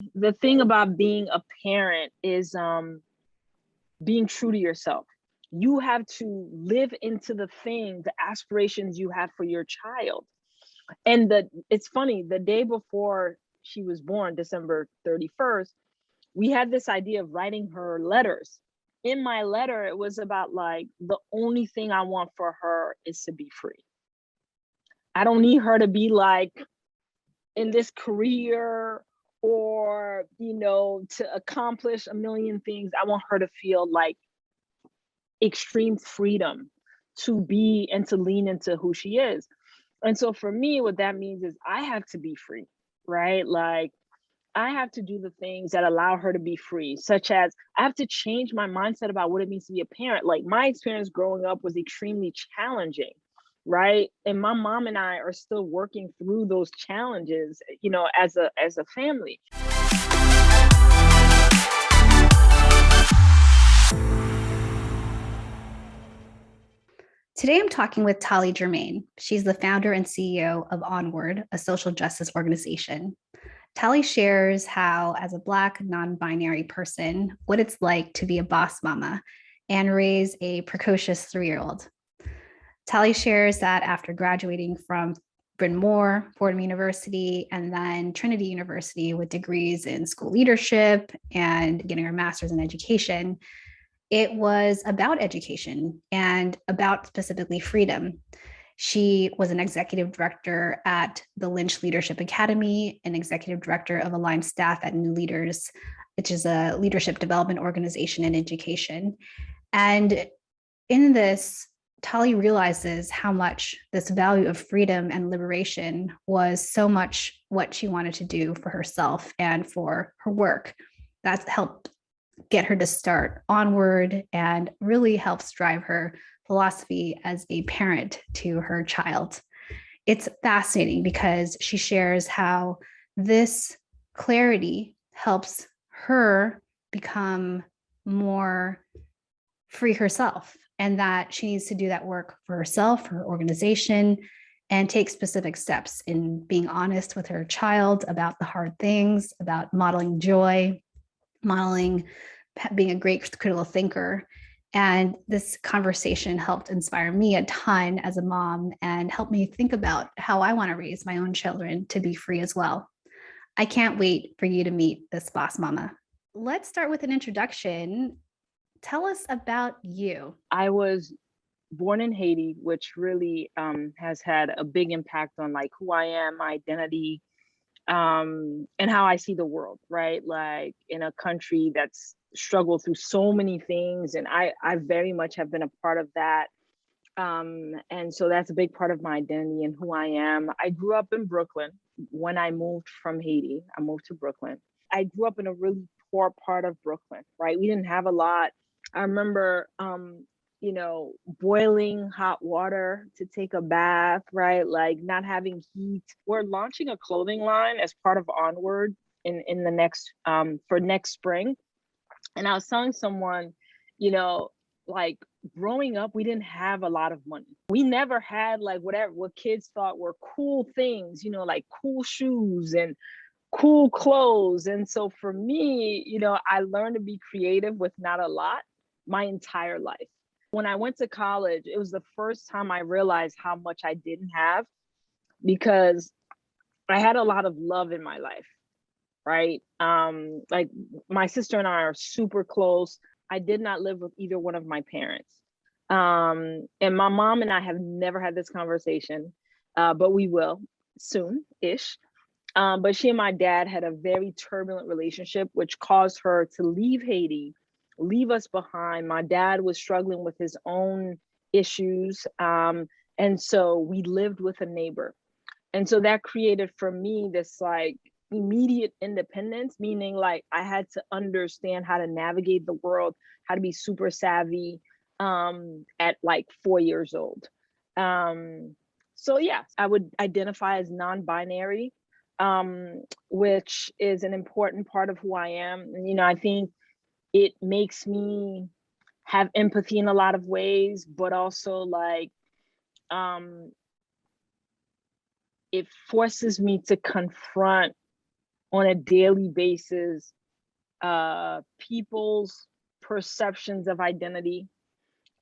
The thing about being a parent is being true to yourself. You have to live into the aspirations you have for your child. And it's funny, the day before she was born, December 31st, we had this idea of writing her letters. In my letter, it was about like, the only thing I want for her is to be free. I don't need her to be like in this career or, to accomplish a million things. I want her to feel like extreme freedom to be and to lean into who she is. And so for me, what that means is I have to be free, right? Like, I have to do the things that allow her to be free, such as I have to change my mindset about what it means to be a parent. Like, my experience growing up was extremely challenging, right? And my mom and I are still working through those challenges, as a family. Today, I'm talking with Thaly Germain. She's the founder and CEO of Onward, a social justice organization. Thaly shares how, as a Black non-binary person, what it's like to be a boss mama and raise a precocious 3-year-old. Thaly shares that after graduating from Bryn Mawr, Fordham University, and then Trinity University with degrees in school leadership and getting her master's in education, it was about education and about specifically freedom. She was an executive director at the Lynch Leadership Academy, an executive director of Aligned Staff at New Leaders, which is a leadership development organization in education. And in this, Thaly realizes how much this value of freedom and liberation was so much what she wanted to do for herself and for her work. That's helped get her to start Onward and really helps drive her philosophy as a parent to her child. It's fascinating because she shares how this clarity helps her become more free herself, and that she needs to do that work for herself, her organization, and take specific steps in being honest with her child about the hard things, about modeling joy, modeling being a great critical thinker. And this conversation helped inspire me a ton as a mom and helped me think about how I want to raise my own children to be free as well. I can't wait for you to meet this boss mama. Let's start with an introduction. Tell us about you. I was born in Haiti, which really has had a big impact on like who I am, my identity, and how I see the world, right? Like, in a country that's struggled through so many things, and I very much have been a part of that. And so that's a big part of my identity and who I am. I grew up in Brooklyn. When I moved from Haiti, I moved to Brooklyn. I grew up in a really poor part of Brooklyn, right? We didn't have a lot. I remember boiling hot water to take a bath, right? Like, not having heat. We're launching a clothing line as part of Onward in the next for next spring. And I was telling someone, like, growing up, we didn't have a lot of money. We never had like what kids thought were cool things, like cool shoes and cool clothes. And so for me, I learned to be creative with not a lot my entire life. When I went to college, it was the first time I realized how much I didn't have, because I had a lot of love in my life, right? Like, my sister and I are super close. I did not live with either one of my parents. And my mom and I have never had this conversation, but we will soon-ish. But she and my dad had a very turbulent relationship, which caused her to leave Haiti, leave us behind. My dad was struggling with his own issues. And so we lived with a neighbor. And so that created for me this like immediate independence, meaning like I had to understand how to navigate the world, how to be super savvy at like 4 years old. So yeah, I would identify as non-binary, which is an important part of who I am. And, I think it makes me have empathy in a lot of ways, but also like, it forces me to confront on a daily basis people's perceptions of identity.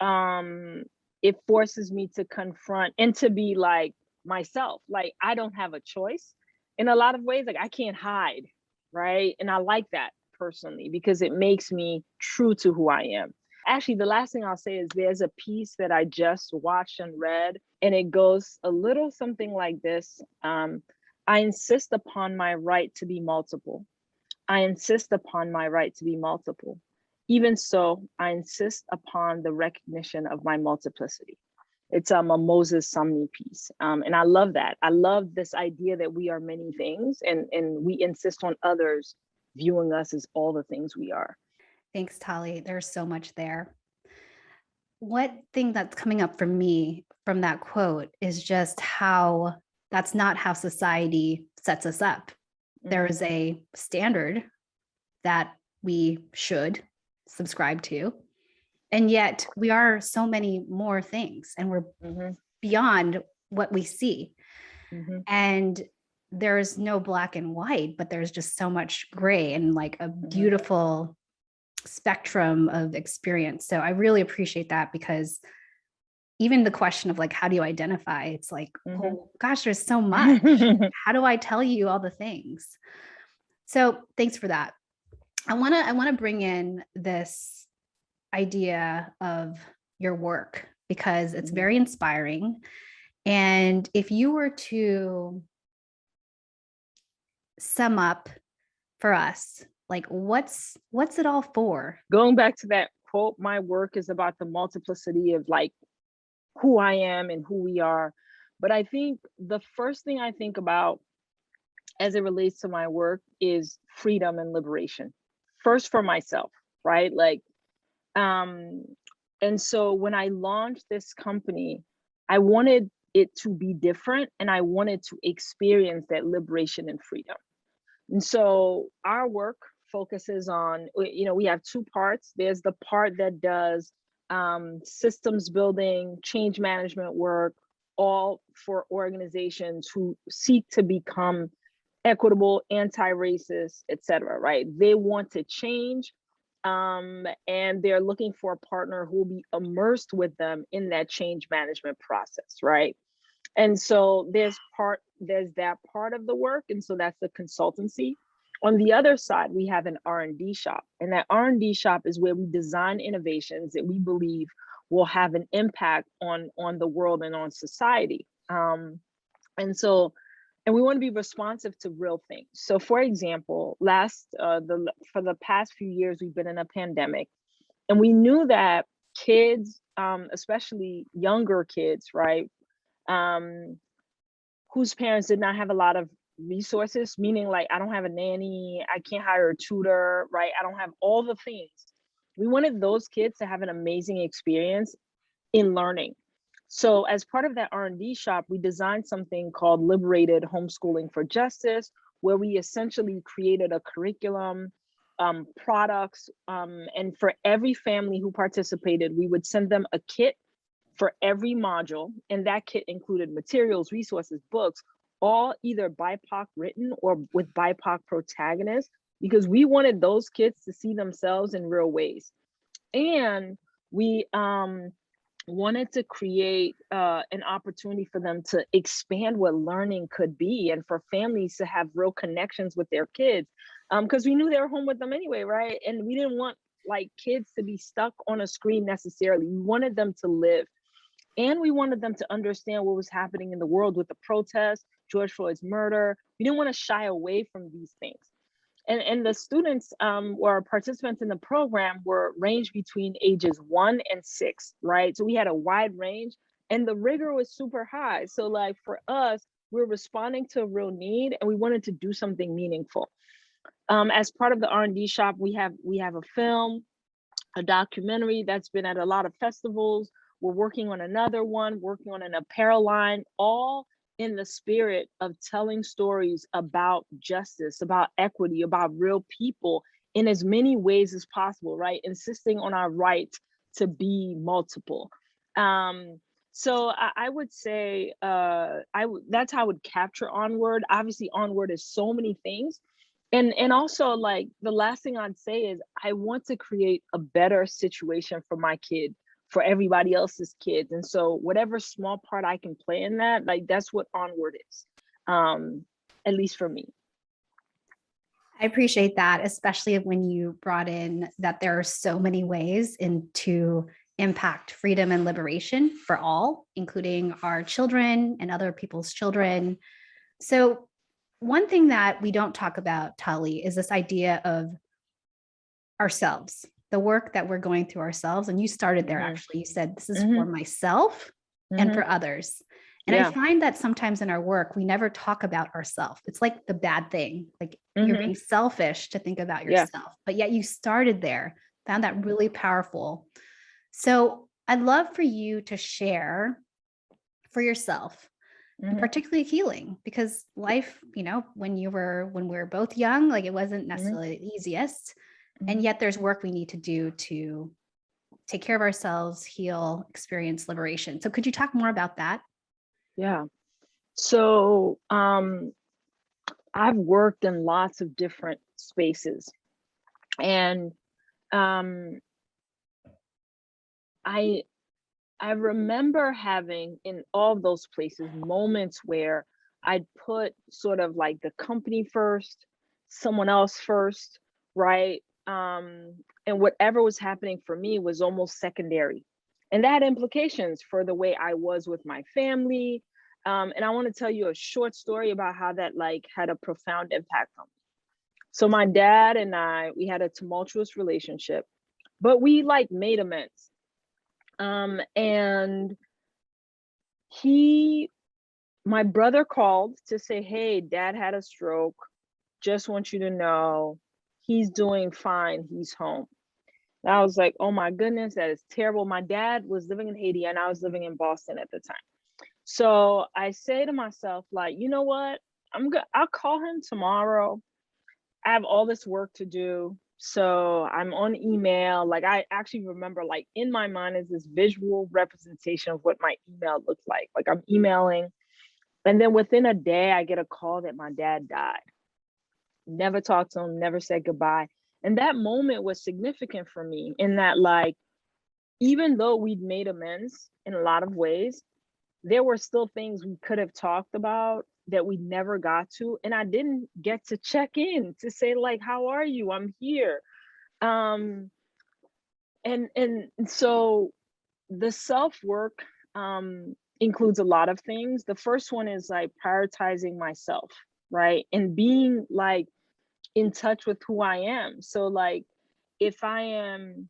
It forces me to confront and to be like myself. Like, I don't have a choice in a lot of ways. Like, I can't hide, right? And I like that personally because it makes me true to who I am. Actually, the last thing I'll say is there's a piece that I just watched and read, and it goes a little something like this. I insist upon my right to be multiple. I insist upon my right to be multiple. Even so, I insist upon the recognition of my multiplicity. It's a Moses Sumney piece. And I love that. I love this idea that we are many things, and we insist on others viewing us as all the things we are. Thanks, Thaly. There's so much there. One thing that's coming up for me from that quote is just how that's not how society sets us up. There is a standard that we should subscribe to, and yet we are so many more things, and we're beyond what we see. And there's no black and white, but there's just so much gray and like a beautiful spectrum of experience. So I really appreciate that, because even the question of like, how do you identify? It's like, oh gosh, there's so much. How do I tell you all the things? So thanks for that. I want to bring in this idea of your work because it's very inspiring. And if you were to sum up for us, like what's it all for? Going back to that quote, my work is about the multiplicity of like who I am and who we are. But I think the first thing I think about as it relates to my work is freedom and liberation. First for myself, right? Like, and so when I launched this company, I wanted it to be different, and I wanted to experience that liberation and freedom. And so our work focuses on, we have two parts. There's the part that does systems building, change management work, all for organizations who seek to become equitable, anti-racist, et cetera, right? They want to change, and they're looking for a partner who will be immersed with them in that change management process, right? And so there's that part of the work, and so that's the consultancy. On the other side, we have an R&D shop, and that R&D shop is where we design innovations that we believe will have an impact on the world and on society. And we want to be responsive to real things. So, for example, for the past few years, we've been in a pandemic, and we knew that kids, especially younger kids, right, whose parents did not have a lot of resources, meaning like, I don't have a nanny, I can't hire a tutor, right? I don't have all the things. We wanted those kids to have an amazing experience in learning. So as part of that R&D shop, we designed something called Liberated Homeschooling for Justice, where we essentially created a curriculum, products, and for every family who participated, we would send them a kit for every module. And that kit included materials, resources, books, all either BIPOC written or with BIPOC protagonists, because we wanted those kids to see themselves in real ways. And we wanted to create an opportunity for them to expand what learning could be, and for families to have real connections with their kids, because we knew they were home with them anyway, right? And we didn't want like kids to be stuck on a screen necessarily. We wanted them to live, and we wanted them to understand what was happening in the world with the protests, George Floyd's murder. We didn't want to shy away from these things. And the students or participants in the program were ranged between ages 1 and 6, right? So we had a wide range, and the rigor was super high. So like for us, we're responding to a real need, and we wanted to do something meaningful. As part of the R&D shop, we have a film, a documentary that's been at a lot of festivals. We're working on another one, working on an apparel line, all in the spirit of telling stories about justice, about equity, about real people in as many ways as possible, right? Insisting on our right to be multiple. So I would say that's how I would capture Onward. Obviously, Onward is so many things. And also, like, the last thing I'd say is I want to create a better situation for my kid, for everybody else's kids. And so whatever small part I can play in that, like, that's what Onward is, at least for me. I appreciate that, especially when you brought in that there are so many ways to impact freedom and liberation for all, including our children and other people's children. So one thing that we don't talk about, Thaly, is this idea of ourselves, the work that we're going through ourselves. And you started there, actually. You said, this is for myself and for others. And I find that sometimes in our work, we never talk about ourselves. It's like the bad thing, like you're being selfish to think about yourself, but yet you started there, found that really powerful. So I'd love for you to share for yourself, and particularly healing, because life, when we were both young, like it wasn't necessarily the easiest. And yet there's work we need to do to take care of ourselves, heal, experience liberation. So could you talk more about that? Yeah. So I've worked in lots of different spaces, and I remember having in all of those places moments where I'd put sort of like the company first, someone else first, right? And whatever was happening for me was almost secondary. And that had implications for the way I was with my family. And I want to tell you a short story about how that like had a profound impact on me. So my dad and we had a tumultuous relationship, but we like made amends. And my brother called to say, hey, dad had a stroke. Just want you to know he's doing fine. He's home. And I was like, oh my goodness, that is terrible. My dad was living in Haiti and I was living in Boston at the time. So I say to myself, like, you know what? I'll call him tomorrow. I have all this work to do. So I'm on email. Like, I actually remember, like, in my mind is this visual representation of what my email looked like. Like, I'm emailing, and then within a day, I get a call that my dad died. Never talked to him, never said goodbye. And that moment was significant for me in that, like, even though we'd made amends in a lot of ways, there were still things we could have talked about that we never got to. And I didn't get to check in to say, like, how are you? I'm here. And so the self-work includes a lot of things. The first one is like prioritizing myself, right? And being like in touch with who I am. So like if I am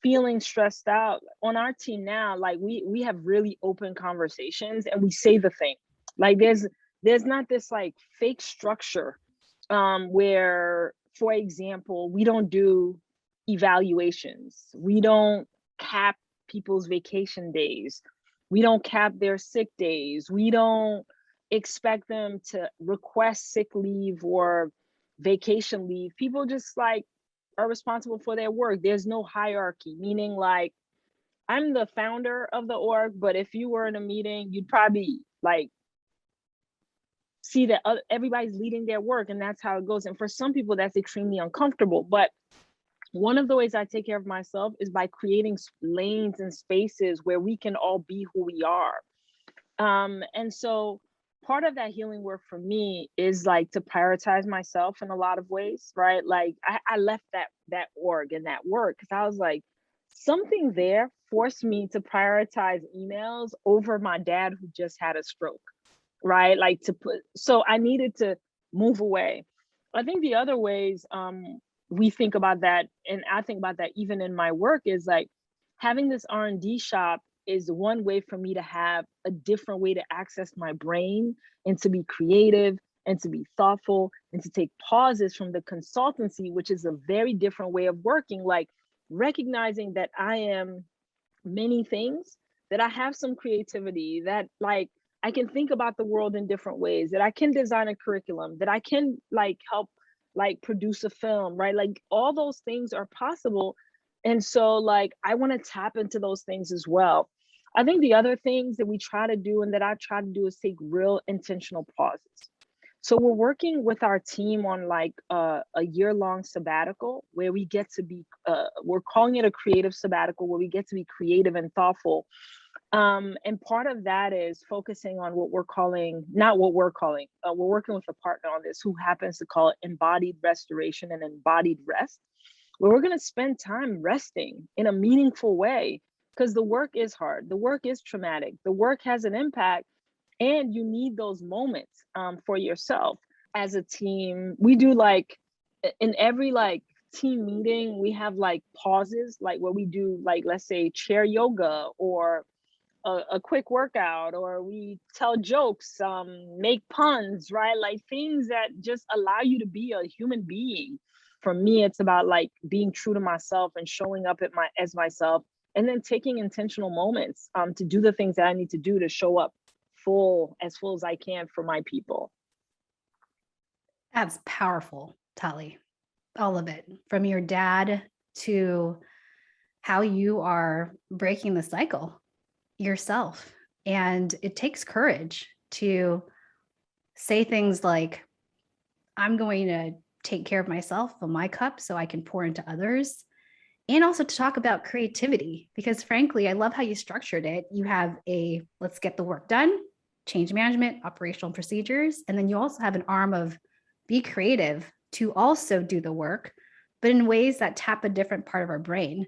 feeling stressed out on our team now, like we have really open conversations and we say the thing. Like there's not this like fake structure where, for example, we don't do evaluations, we don't cap people's vacation days, we don't cap their sick days, we don't expect them to request sick leave or vacation leave. People just like are responsible for their work. There's no hierarchy, meaning like I'm the founder of the org, but if you were in a meeting, you'd probably like see that everybody's leading their work, and that's how it goes. And for some people, that's extremely uncomfortable. But one of the ways I take care of myself is by creating lanes and spaces where we can all be who we are. And so part of that healing work for me is like to prioritize myself in a lot of ways, right? Like I left that org and that work because I was like, something there forced me to prioritize emails over my dad who just had a stroke, right? Like so I needed to move away. I think the other ways we think about that, and I think about that even in my work, is like having this R&D shop is one way for me to have a different way to access my brain and to be creative and to be thoughtful and to take pauses from the consultancy, which is a very different way of working, like recognizing that I am many things, that I have some creativity, that like I can think about the world in different ways, that I can design a curriculum, that I can like help like produce a film, right? Like all those things are possible. And so like I want to tap into those things as well. I think the other things that we try to do and that I try to do is take real intentional pauses. So we're working with our team on like a year-long sabbatical where we get to be, we're calling it a creative sabbatical, where we get to be creative and thoughtful. And part of that is focusing on what we're calling, not what we're calling, we're working with a partner on this who happens to call it embodied restoration and embodied rest, where we're going to spend time resting in a meaningful way, because the work is hard, the work is traumatic, the work has an impact, and you need those moments for yourself. As a team, we do like, in every like team meeting, we have like pauses, like where we do like, let's say chair yoga, or a quick workout, or we tell jokes, make puns, right? Like things that just allow you to be a human being. For me, it's about like being true to myself and showing up as myself, and then taking intentional moments to do the things that I need to do to show up as full as I can for my people. That's powerful, Thaly. All of it, from your dad to how you are breaking the cycle yourself. And it takes courage to say things like, I'm going to take care of myself, fill my cup so I can pour into others. And also to talk about creativity, because frankly, I love how you structured it. You have a let's get the work done, change management, operational procedures. And then you also have an arm of be creative to also do the work, but in ways that tap a different part of our brain.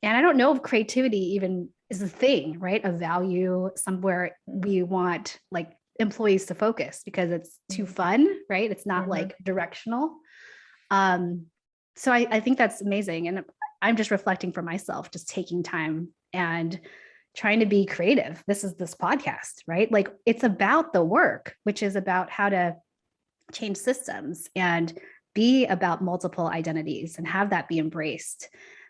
And I don't know if creativity even is a thing, right? A value somewhere we want like employees to focus because it's too fun, right? It's not like directional. So I think that's amazing. And I'm just reflecting for myself, just taking time and trying to be creative. This podcast, right? Like it's about the work, which is about how to change systems and be about multiple identities and have that be embraced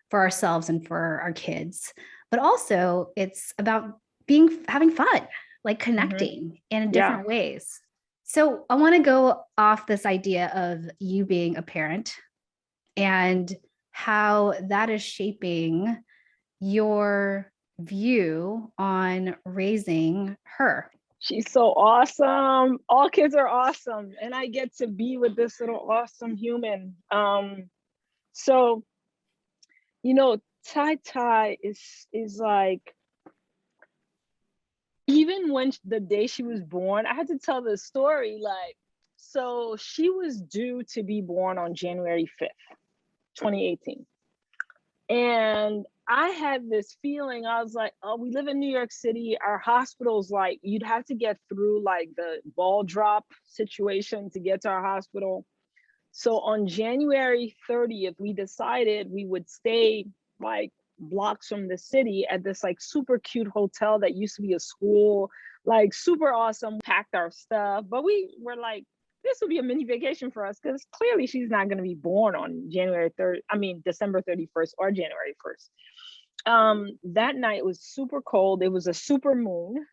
for ourselves and for our kids. But also it's about having fun, like connecting in different ways. So I want to go off this idea of you being a parent and how that is shaping your view on raising her. She's so awesome. All kids are awesome. And I get to be with this little awesome human. So, you know, Tai is like, even when the day she was born, I had to tell the story, like, so she was due to be born on January 5th, 2018. And I had this feeling, I was like, oh, we live in New York City. Our hospital's like, you'd have to get through like the ball drop situation to get to our hospital. So on January 30th, we decided we would stay like blocks from the city at this like super cute hotel that used to be a school, like super awesome, packed our stuff. But we were like, this will be a mini vacation for us because clearly she's not going to be born on December 31st or January 1st. That night was super cold. It was a super moon.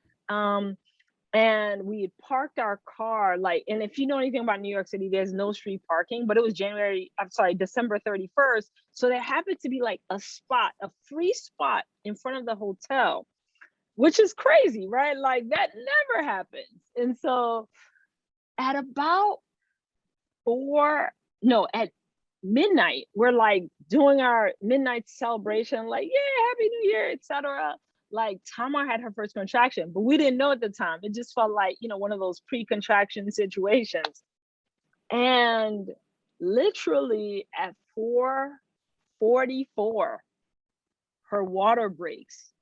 And we had parked our car, like, and if you know anything about New York City, there's no street parking, but it was December 31st. So there happened to be like a free spot in front of the hotel, which is crazy, right? Like that never happens. And so at about at midnight, we're like doing our midnight celebration, like, yeah, Happy New Year, etc. Like Tamar had her first contraction, but we didn't know at the time. It just felt like, one of those pre-contraction situations. And literally at 4:44, her water breaks.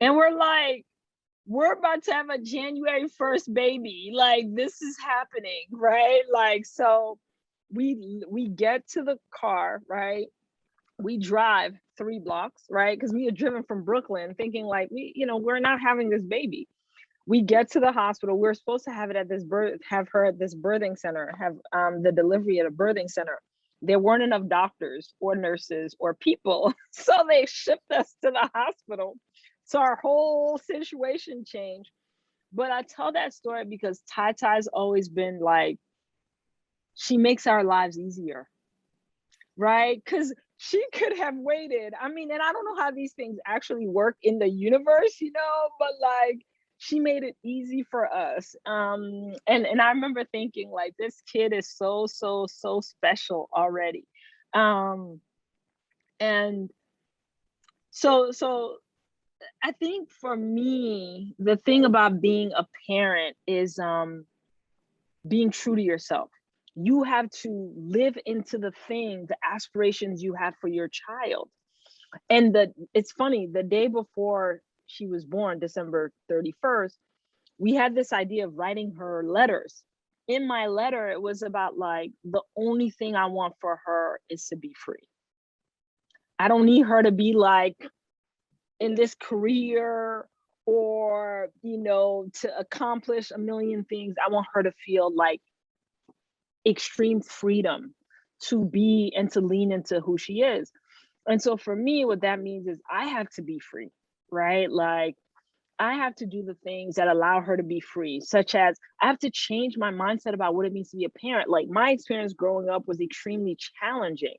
And we're like, we're about to have a January 1st baby. Like this is happening, right? Like, so we get to the car, right? We drive 3 blocks, right? Because we had driven from Brooklyn thinking like, we're not having this baby. We get to the hospital. We're supposed to have her at this birthing center, have the delivery at a birthing center. There weren't enough doctors or nurses or people. So they shipped us to the hospital. So our whole situation changed. But I tell that story because Ty's always been like, she makes our lives easier, right? Because she could have waited. And I don't know how these things actually work in the universe, but like she made it easy for us. And I remember thinking like, this kid is so special already. And so I think for me, the thing about being a parent is being true to yourself. You have to live into the aspirations you have for your child. And it's funny, the day before she was born, December 31st, we had this idea of writing her letters. In my letter, it was about like, the only thing I want for her is to be free. I don't need her to be like in this career or, to accomplish a million things. I want her to feel like extreme freedom to be and to lean into who she is. And so for me, what that means is I have to be free, right? Like, I have to do the things that allow her to be free, such as I have to change my mindset about what it means to be a parent. Like, my experience growing up was extremely challenging,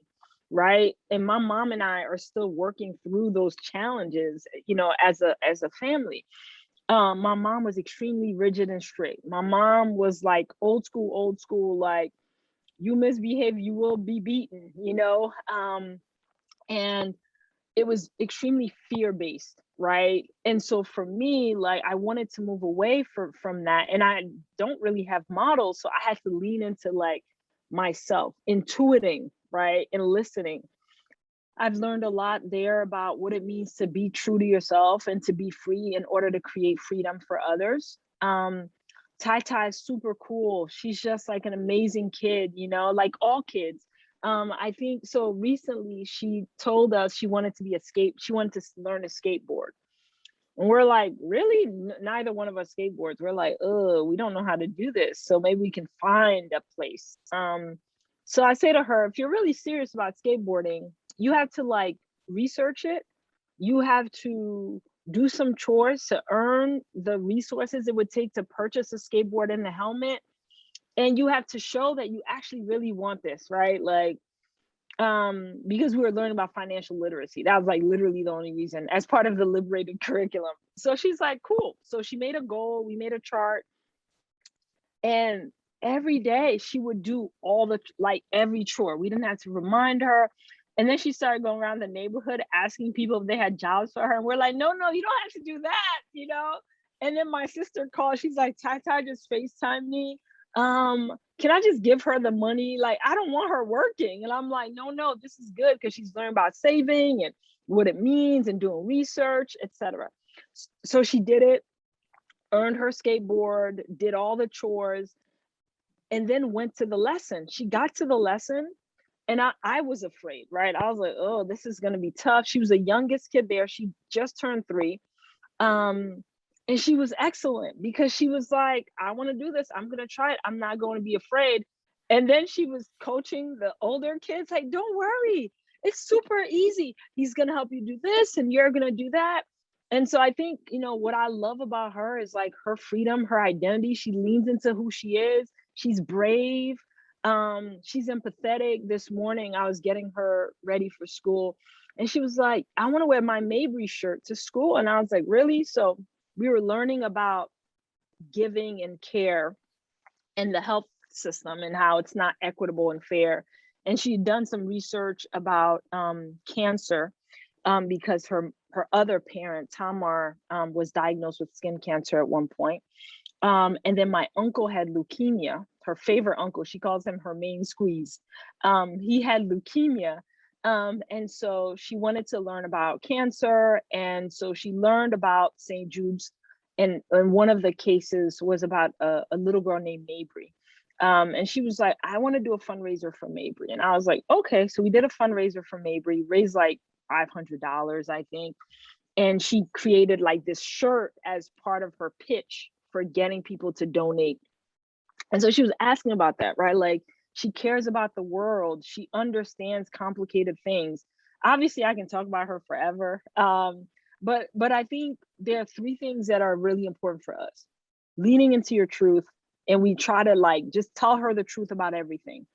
right? And my mom and I are still working through those challenges, as a family. My mom was extremely rigid and strict. My mom was like old school, like, you misbehave, you will be beaten, and it was extremely fear-based, right? And so for me, like, I wanted to move away from that, and I don't really have models, so I had to lean into like myself, intuiting, right, and listening. I've learned a lot there about what it means to be true to yourself and to be free in order to create freedom for others. Tai is super cool. She's just like an amazing kid, like all kids. I think so. Recently, she told us she wanted to learn to skateboard. And we're like, really? Neither one of us skateboards. We're like, oh, we don't know how to do this. So maybe we can find a place. So I say to her, if you're really serious about skateboarding, you have to like research it. You have to do some chores to earn the resources it would take to purchase a skateboard and a helmet. And you have to show that you actually really want this, right? Like, because we were learning about financial literacy. That was like literally the only reason, as part of the liberated curriculum. So she's like, cool. So she made a goal, we made a chart, and every day she would do every chore. We didn't have to remind her. And then she started going around the neighborhood asking people if they had jobs for her. And we're like, no, you don't have to do that, And then my sister called, she's like, Tai just FaceTimed me. Can I just give her the money? Like, I don't want her working. And I'm like, no, this is good, because she's learning about saving and what it means and doing research, etc. So she did it, earned her skateboard, did all the chores, and then went to the lesson. She got to the lesson, and I was afraid, right? I was like, oh, this is going to be tough. She was the youngest kid there. She just turned 3. And she was excellent, because she was like, I want to do this. I'm going to try it. I'm not going to be afraid. And then she was coaching the older kids, like, don't worry. It's super easy. He's going to help you do this, and you're going to do that. And so I think, what I love about her is like her freedom, her identity. She leans into who she is. She's brave. She's empathetic. This morning, I was getting her ready for school, and she was like, I want to wear my Mabry shirt to school. And I was like, really? So we were learning about giving and care and the health system and how it's not equitable and fair. And she'd done some research about cancer, because her other parent, Tamar, was diagnosed with skin cancer at one point. And then my uncle had leukemia, her favorite uncle. She calls him her main squeeze. He had leukemia. And so she wanted to learn about cancer. And so she learned about St. Jude's. And one of the cases was about a little girl named Mabry. And she was like, I want to do a fundraiser for Mabry. And I was like, okay. So we did a fundraiser for Mabry, raised like $500, I think. And she created like this shirt as part of her pitch for getting people to donate. And so she was asking about that, right? Like, she cares about the world. She understands complicated things. Obviously, I can talk about her forever. But I think there are 3 things that are really important for us. Leaning into your truth. And we try to like just tell her the truth about everything.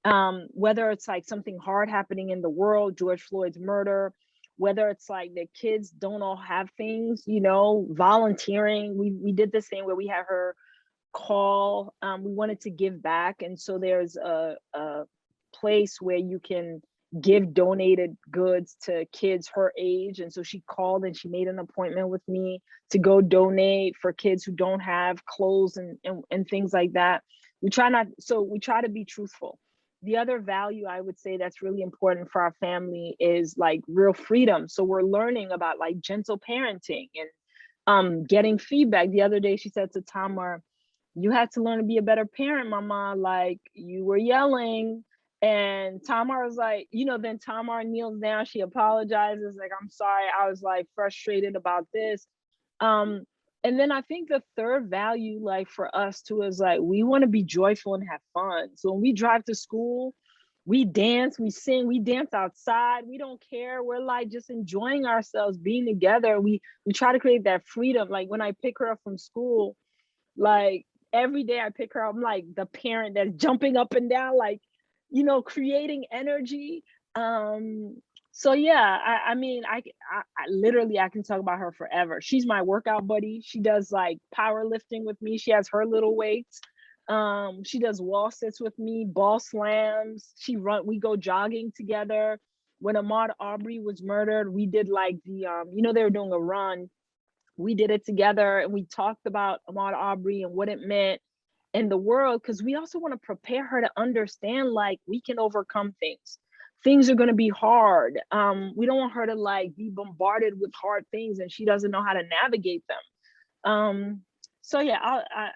Whether it's like something hard happening in the world, George Floyd's murder, whether it's like the kids don't all have things, you know, volunteering. We did this thing where we had her call, we wanted to give back. And so there's a place where you can give donated goods to kids her age. And so she called and she made an appointment with me to go donate for kids who don't have clothes and things like that. We try to be truthful. The other value I would say that's really important for our family is like real freedom. So we're learning about like gentle parenting and getting feedback. The other day she said to Tamar, "You had to learn to be a better parent, mama. Like you were yelling." And Tamar was like, you know, then Tamar kneels down, she apologizes, like, "I'm sorry, I was like frustrated about this." And then I think the third value, like for us too, is like we want to be joyful and have fun. So when we drive to school, we dance, we sing, we dance outside. We don't care. We're like just enjoying ourselves, being together. We try to create that freedom. Like when I pick her up from school, like every day I pick her up, I'm like the parent that's jumping up and down, like, you know, creating energy. So yeah, I mean, I literally, I can talk about her forever. She's my workout buddy. She does like powerlifting with me. She has her little weights. She does wall sits with me, ball slams. We go jogging together. When Ahmaud Arbery was murdered, we did like you know, they were doing a run. We did it together and we talked about Ahmaud Arbery and what it meant in the world, because we also want to prepare her to understand like we can overcome things. Things are going to be hard. We don't want her to like be bombarded with hard things and she doesn't know how to navigate them. So yeah,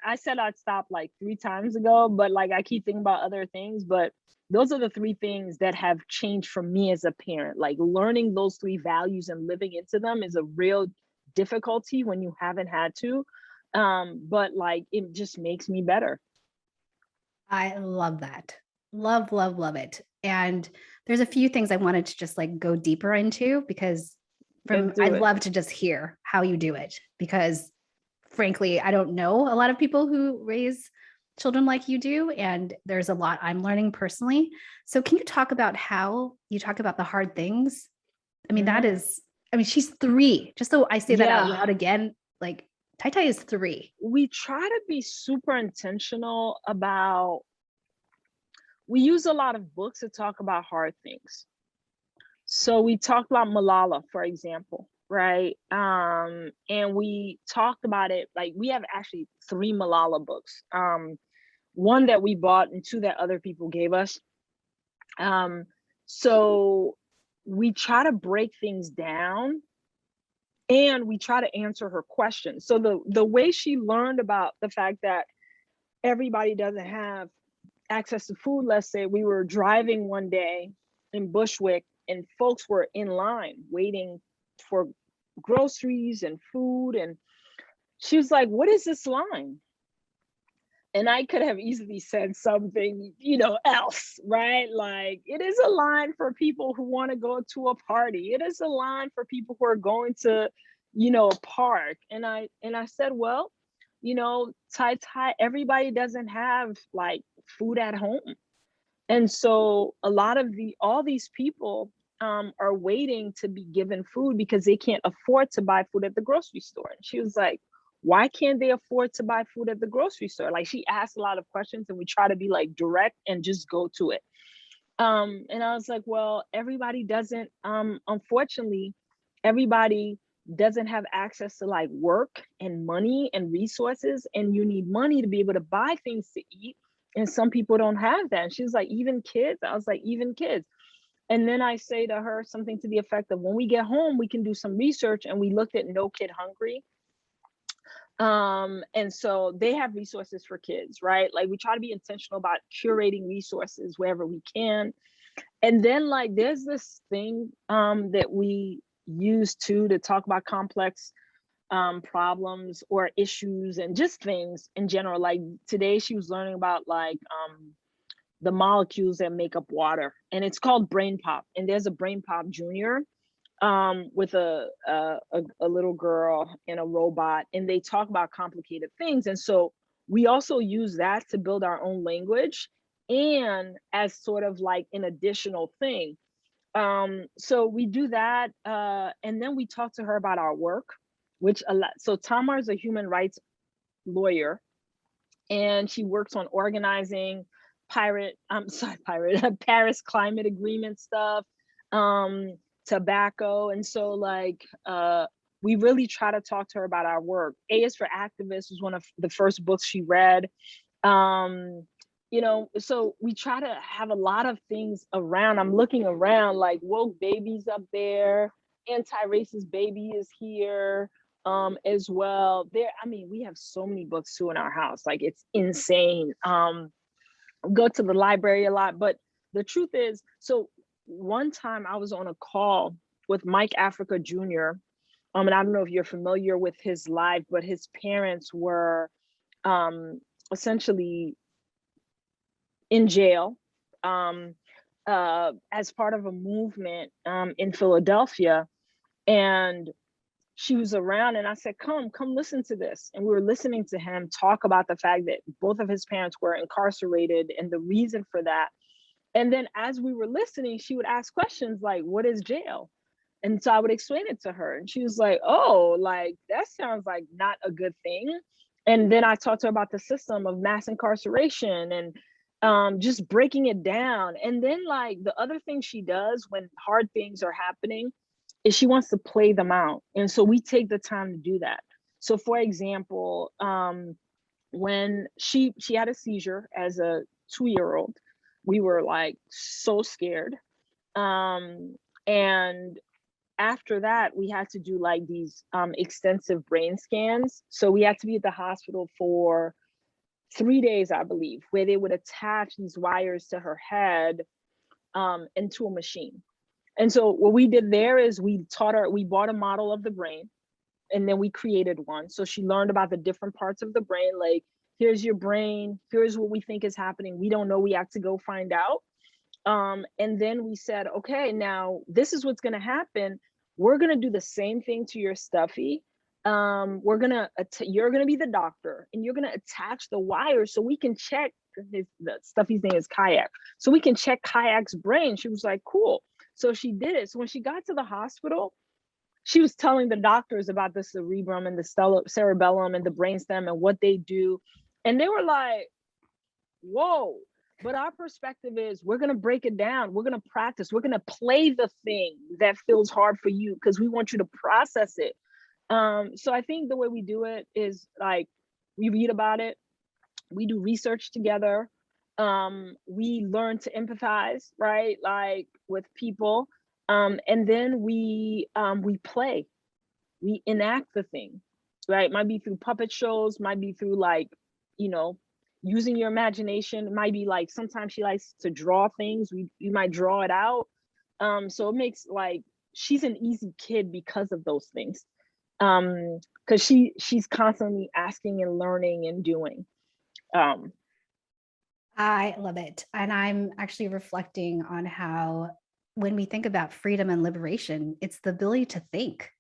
I said I'd stop like 3 times ago, but like I keep thinking about other things. But those are the 3 things that have changed for me as a parent. Like learning those 3 values and living into them is a real difficulty when you haven't had to. But like it just makes me better. I love that. Love, love, love it. And there's a few things I wanted to just like go deeper into because I'd love to just hear how you do it, because frankly, I don't know a lot of people who raise children like you do. And there's a lot I'm learning personally. So can you talk about how you talk about the hard things? I mean, that is, I mean, she's 3. Just so I say that out loud again, like Tai is 3. We try to be super intentional about, we use a lot of books to talk about hard things. So we talked about Malala, for example, right? And we talked about it, like we have actually 3 Malala books. 1 that we bought and 2 that other people gave us. So we try to break things down and we try to answer her questions. So the way she learned about the fact that everybody doesn't have access to food, let's say we were driving one day in Bushwick and folks were in line waiting for groceries and food. And she was like, "What is this line?" And I could have easily said something, you know, else, right? Like, it is a line for people who want to go to a party. It is a line for people who are going to, you know, a park. And I said, well, you know, everybody doesn't have like food at home. And so a lot of all these people are waiting to be given food because they can't afford to buy food at the grocery store. And she was like, "Why can't they afford to buy food at the grocery store?" Like she asked a lot of questions and we try to be like direct and just go to it. And I was like, well, everybody doesn't, unfortunately, everybody doesn't have access to like work and money and resources. And you need money to be able to buy things to eat. And some people don't have that. And she was like, "Even kids?" I was like, "Even kids." And then I say to her something to the effect of, when we get home, we can do some research. And we looked at No Kid Hungry. And so they have resources for kids, right? Like we try to be intentional about curating resources wherever we can. And then like there's this thing that we use too to talk about complex problems or issues and just things in general. Like today she was learning about like the molecules that make up water, and it's called Brain Pop. And there's a Brain Pop Junior with a little girl and a robot, and they talk about complicated things. And so we also use that to build our own language and as sort of like an additional thing. So we do that, and then we talk to her about our work, which a lot. So Tamar is a human rights lawyer, and she works on organizing Paris Climate Agreement stuff, tobacco. And so like we really try to talk to her about our work. A is for Activist was one of the first books she read. You know, so we try to have a lot of things around. I'm looking around, like woke babies up there, anti-racist baby is here as well. There, I mean, we have so many books too in our house, like it's insane. Go to the library a lot, but the truth is, so one time I was on a call with Mike Africa Jr. And I don't know if you're familiar with his life, but his parents were essentially in jail as part of a movement in Philadelphia. And she was around and I said, come listen to this. And we were listening to him talk about the fact that both of his parents were incarcerated and the reason for that. And then as we were listening, she would ask questions like, what is jail? And so I would explain it to her. And she was like, oh, like, that sounds like not a good thing. And then I talked to her about the system of mass incarceration and just breaking it down. And then like the other thing she does when hard things are happening is she wants to play them out. And so we take the time to do that. So for example, when she had a seizure as a 2-year-old, we were like so scared. And after that, we had to do like these extensive brain scans. So we had to be at the hospital for 3 days, I believe, where they would attach these wires to her head into a machine. And so what we did there is we bought a model of the brain and then we created one. So she learned about the different parts of the brain, like, here's your brain, here's what we think is happening. We don't know, we have to go find out. And then we said, okay, now this is what's gonna happen. We're gonna do the same thing to your stuffy. You're gonna be the doctor and you're gonna attach the wires so we can check the stuffy's name is Kayak. So we can check Kayak's brain. She was like, cool. So she did it. So when she got to the hospital, she was telling the doctors about the cerebrum and the cerebellum and the brainstem and what they do. And they were like, whoa. But our perspective is we're going to break it down. We're going to practice. We're going to play the thing that feels hard for you because we want you to process it. So I think the way we do it is like we read about it. We do research together. We learn to empathize, right? Like with people. And then we play, we enact the thing, right? Might be through puppet shows, might be through like, you know, using your imagination. It might be like, sometimes she likes to draw things. You might draw it out. So it makes like, she's an easy kid because of those things. Because she's constantly asking and learning and doing. I love it. And I'm actually reflecting on how when we think about freedom and liberation, it's the ability to think.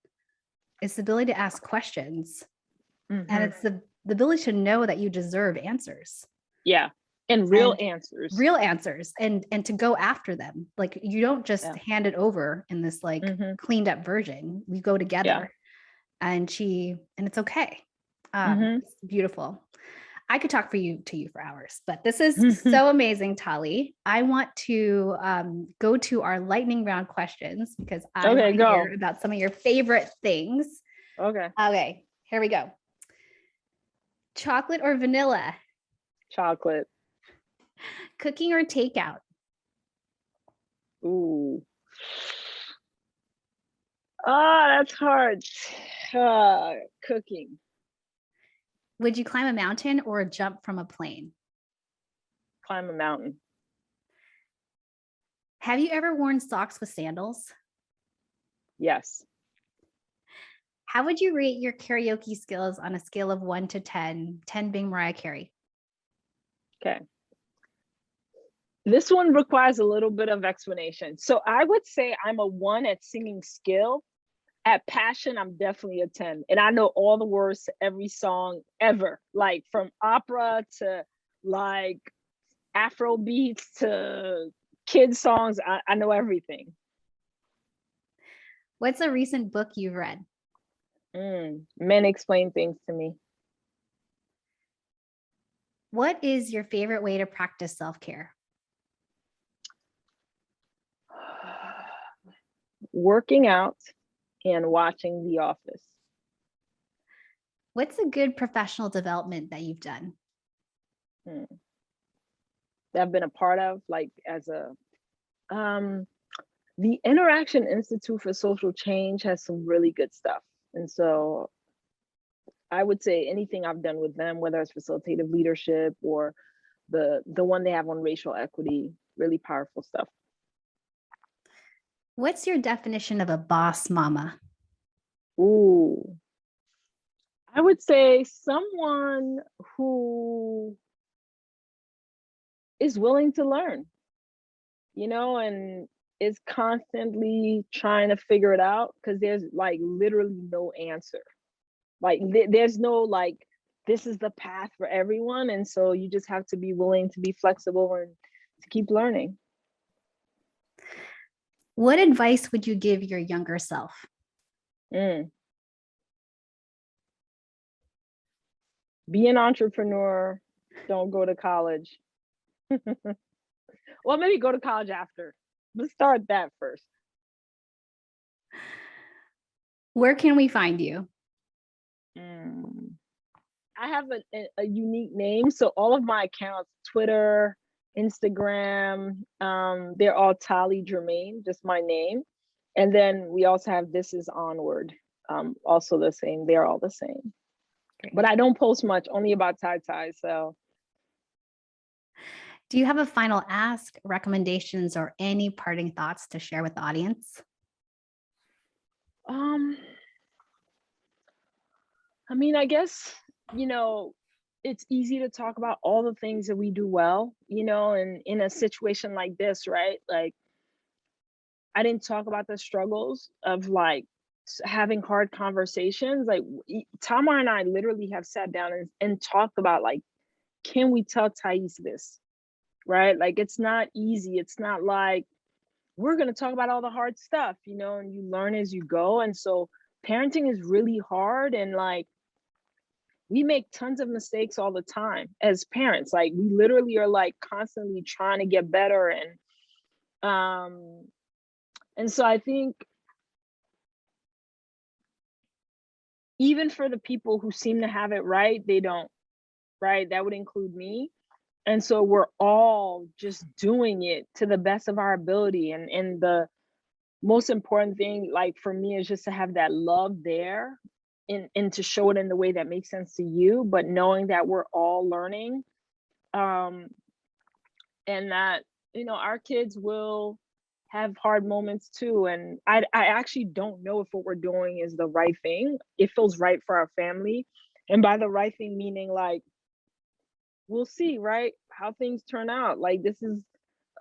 It's the ability to ask questions. Mm-hmm. And it's the ability to know that you deserve answers. Yeah. And real answers. Real answers and to go after them. Like you don't just hand it over in this like cleaned up version. We go together and it's okay. It's beautiful. I could talk to you for hours, but this is so amazing, Thaly. I want to go to our lightning round questions because I want to hear about some of your favorite things. Okay, here we go. Chocolate or vanilla? Chocolate. Cooking or takeout? Ooh. That's hard. Cooking. Would you climb a mountain or jump from a plane? Climb a mountain. Have you ever worn socks with sandals? Yes. How would you rate your karaoke skills on a scale of 1 to 10, 10 being Mariah Carey? Okay. This one requires a little bit of explanation. So I would say I'm a 1 at singing skill. At passion, I'm definitely a 10. And I know all the words to every song ever, like from opera to like Afro beats to kid songs. I know everything. What's a recent book you've read? Men Explain Things to Me. What is your favorite way to practice self-care? Working out and watching The Office. What's a good professional development that you've done? That I've been a part of, like as a, the Interaction Institute for Social Change has some really good stuff. And so I would say anything I've done with them, whether it's facilitative leadership or the one they have on racial equity, really powerful stuff. What's your definition of a boss mama? Ooh, I would say someone who is willing to learn, and is constantly trying to figure it out, because there's like literally no answer. Like there's no like, this is the path for everyone. And so you just have to be willing to be flexible and to keep learning. What advice would you give your younger self? Be an entrepreneur. Don't go to college. Well, maybe go to college after. Let's start that first. Where can we find you? I have a unique name. So all of my accounts, Twitter, Instagram, they're all Thaly Germain, just my name. And then we also have This Is Onward, also the same. They're all the same. Great. But I don't post much, only about tie. So. Do you have a final ask, recommendations, or any parting thoughts to share with the audience? I mean, I guess, it's easy to talk about all the things that we do well, and in a situation like this, right? Like, I didn't talk about the struggles of like having hard conversations. Like Tamar and I literally have sat down and talked about like, can we tell Thais this, right? Like, it's not easy. It's not like we're going to talk about all the hard stuff, and you learn as you go. And so parenting is really hard. And like, we make tons of mistakes all the time as parents. Like, we literally are like constantly trying to get better. And so I think even for the people who seem to have it right, they don't, right? That would include me. And so we're all just doing it to the best of our ability. And the most important thing, like for me, is just to have that love there and to show it in the way that makes sense to you, but knowing that we're all learning, and that, our kids will have hard moments too. And I actually don't know if what we're doing is the right thing. It feels right for our family. And by the right thing, meaning like, we'll see, right? How things turn out. Like, this is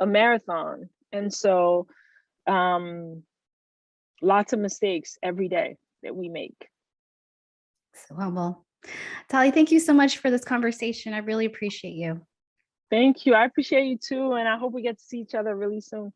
a marathon. And so lots of mistakes every day that we make. So humble. Thaly, thank you so much for this conversation. I really appreciate you. Thank you. I appreciate you too. And I hope we get to see each other really soon.